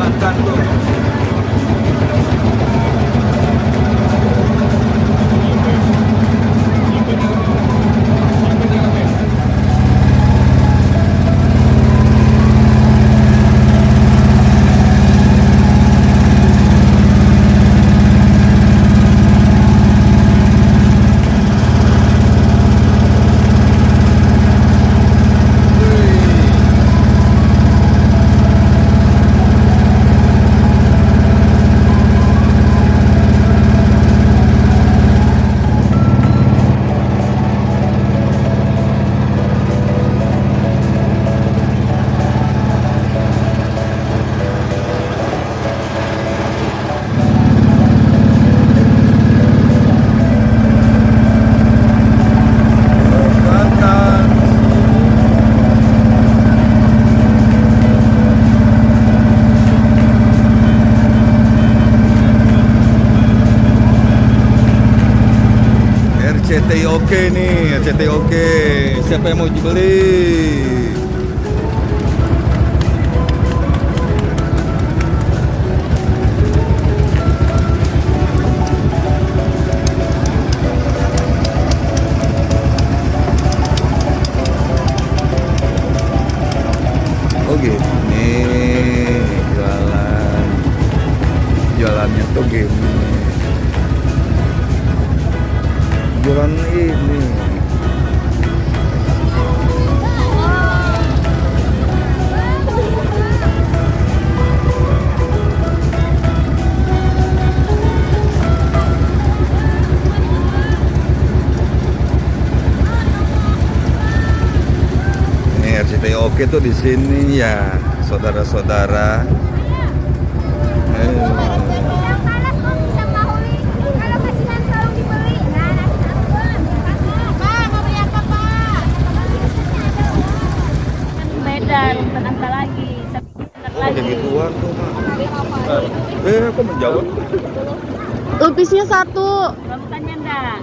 makan tuh. RCTI oke nih, RCTI oke. Siapa yang mau beli? Oh gitu. Nih, jualan. Jualannya tuh gini. Jualan ini. Ini RCTI oke tuh di sini ya, saudara-saudara. Bentar lagi. Kayak gituan tuh, Mak. Aku menjawab. Lupisnya satu. Rambutannya enggak?